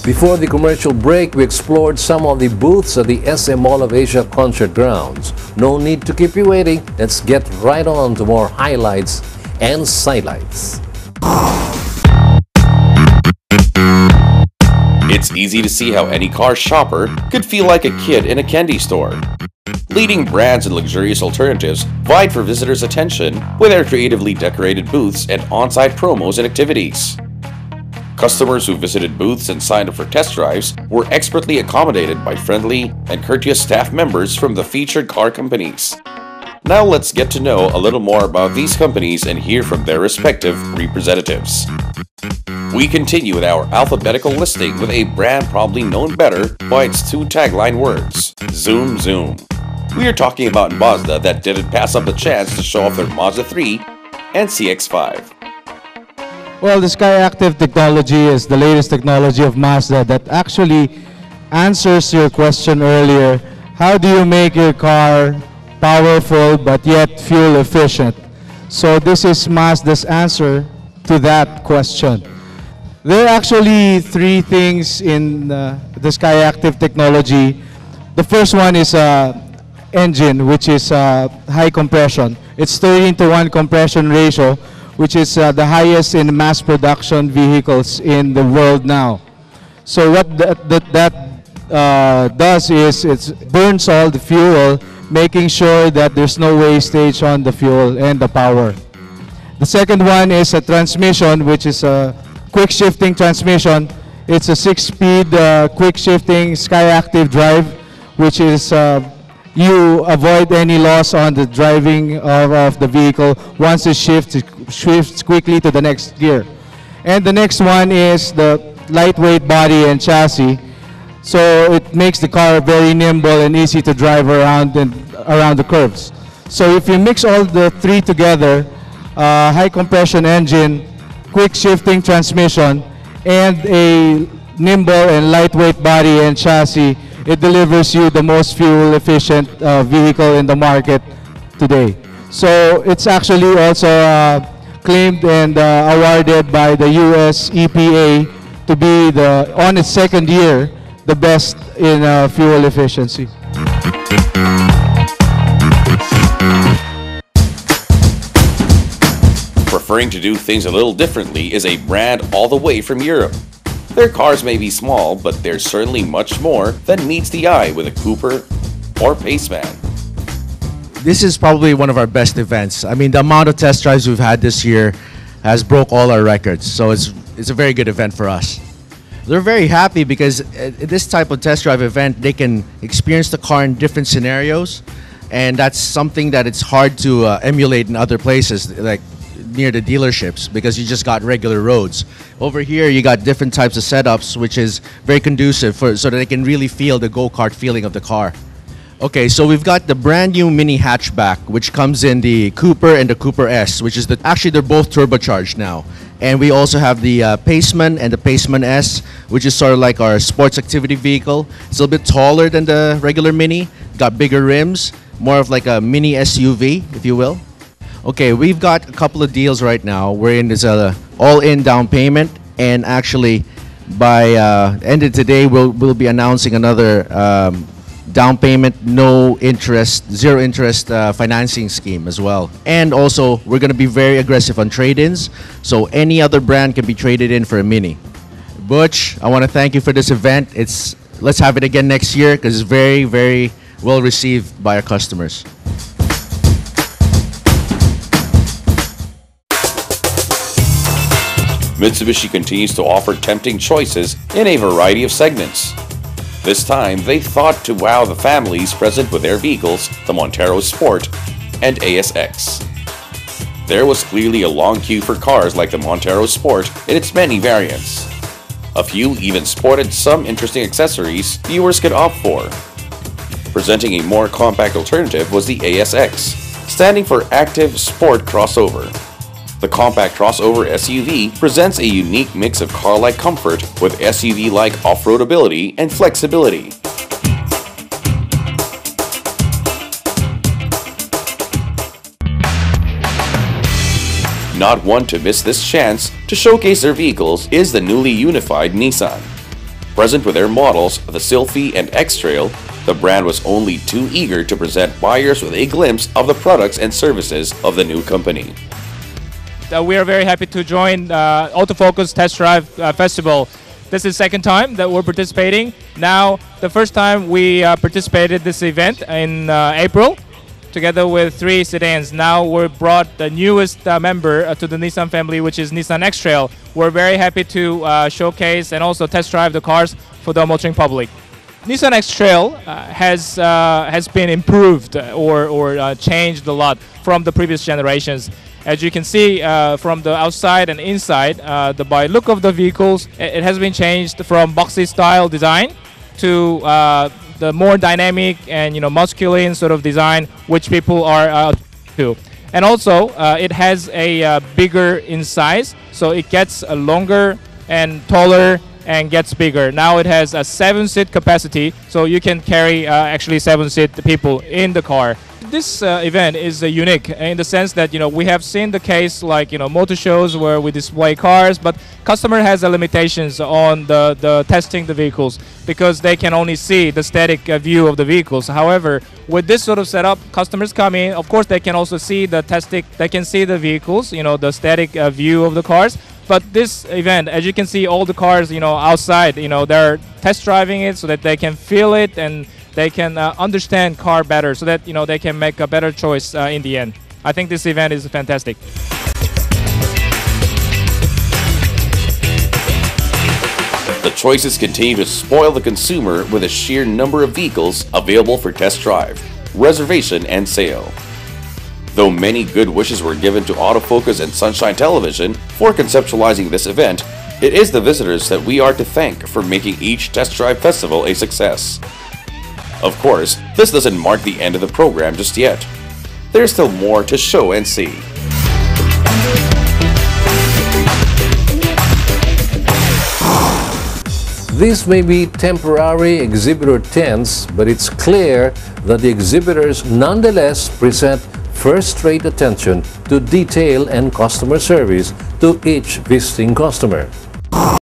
Before the commercial break, we explored some of the booths at the SM Mall of Asia concert grounds. No need to keep you waiting. Let's get right on to more highlights and sidelights. It's easy to see how any car shopper could feel like a kid in a candy store. Leading brands and luxurious alternatives vied for visitors' attention with their creatively decorated booths and on-site promos and activities. Customers who visited booths and signed up for test drives were expertly accommodated by friendly and courteous staff members from the featured car companies. Now let's get to know a little more about these companies and hear from their respective representatives. We continue with our alphabetical listing with a brand probably known better by its two tagline words, Zoom Zoom. We are talking about Mazda that didn't pass up the chance to show off their Mazda 3 and CX-5. Well, the SkyActiv technology is the latest technology of Mazda that actually answers your question earlier. How do you make your car powerful but yet fuel efficient? So this is Mazda's answer to that question. There are actually three things in the SkyActiv technology. The first one is engine, which is high compression. It's 30:1 compression ratio, which is the highest in mass production vehicles in the world now. So what that does is it burns all the fuel, making sure that there's no wastage on the fuel and the power. The second one is a transmission, which is a quick shifting transmission. It's a 6-speed quick shifting SkyActiv drive, which is you avoid any loss on the driving of the vehicle once it shifts quickly to the next gear. And the next one is the lightweight body and chassis. So it makes the car very nimble and easy to drive around the curves. So if you mix all the three together, high compression engine, quick shifting transmission, and a nimble and lightweight body and chassis, it delivers you the most fuel efficient vehicle in the market today. So it's actually also claimed and awarded by the US EPA to be on its second year the best in fuel efficiency. Preferring to do things a little differently is a brand all the way from Europe. Their cars may be small, but there's certainly much more than meets the eye with a Cooper or Paceman. This is probably one of our best events. I mean, the amount of test drives we've had this year has broke all our records, so it's a very good event for us. They're very happy because at this type of test drive event, they can experience the car in different scenarios, and that's something that it's hard to emulate in other places, like near the dealerships, because you just got regular roads. Over here, you got different types of setups, which is very conducive so that they can really feel the go-kart feeling of the car. Okay, so we've got the brand new mini hatchback, which comes in the Cooper and the Cooper S, which is actually they're both turbocharged now. And we also have the Paceman and the Paceman S, which is sort of like our sports activity vehicle. It's a little bit taller than the regular Mini, got bigger rims, more of like a mini SUV, if you will. Okay, we've got a couple of deals right now wherein there's a all-in down payment, and actually by end of today we'll be announcing another down payment, no interest, zero interest financing scheme as well. And also we're going to be very aggressive on trade-ins, so any other brand can be traded in for a Mini. Butch, I want to thank you for this event. Let's have it again next year because it's very, very well received by our customers. Mitsubishi continues to offer tempting choices in a variety of segments. This time, they thought to wow the families present with their vehicles, the Montero Sport and ASX. There was clearly a long queue for cars like the Montero Sport in its many variants. A few even sported some interesting accessories viewers could opt for. Presenting a more compact alternative was the ASX, standing for Active Sport Crossover. The compact crossover SUV presents a unique mix of car-like comfort with SUV-like off-road ability and flexibility. Not one to miss this chance to showcase their vehicles is the newly unified Nissan. Present with their models, the Sylphy and X-Trail, the brand was only too eager to present buyers with a glimpse of the products and services of the new company. We are very happy to join Autofocus Test Drive Festival. This is the second time that we're participating. Now, the first time we participated this event in April, together with 3 sedans. Now we brought the newest member to the Nissan family, which is Nissan X-Trail. We're very happy to showcase and also test drive the cars for the motoring public. Nissan X-Trail has been improved or changed a lot from the previous generations. As you can see from the outside and inside, by look of the vehicles, it has been changed from boxy style design to the more dynamic and masculine sort of design, which people are to. And also, it has a bigger in size, so it gets longer and taller and gets bigger. Now it has a 7-seat capacity, so you can carry actually 7-seat people in the car. This event is unique in the sense that we have seen the case like motor shows where we display cars, but customer has limitations on the testing the vehicles because they can only see the static view of the vehicles. However, with this sort of setup, customers come in. Of course, they can also see the testing. They can see the vehicles, the static view of the cars. But this event, as you can see, all the cars, outside, they're test driving it so that they can feel it and they can understand car better so that they can make a better choice in the end. I think this event is fantastic. The choices continue to spoil the consumer with a sheer number of vehicles available for test drive, reservation, and sale. Though many good wishes were given to Autofocus and Sunshine Television for conceptualizing this event, it is the visitors that we are to thank for making each test drive festival a success. Of course, this doesn't mark the end of the program just yet. There's still more to show and see. These may be temporary exhibitor tents, but it's clear that the exhibitors nonetheless present first-rate attention to detail and customer service to each visiting customer.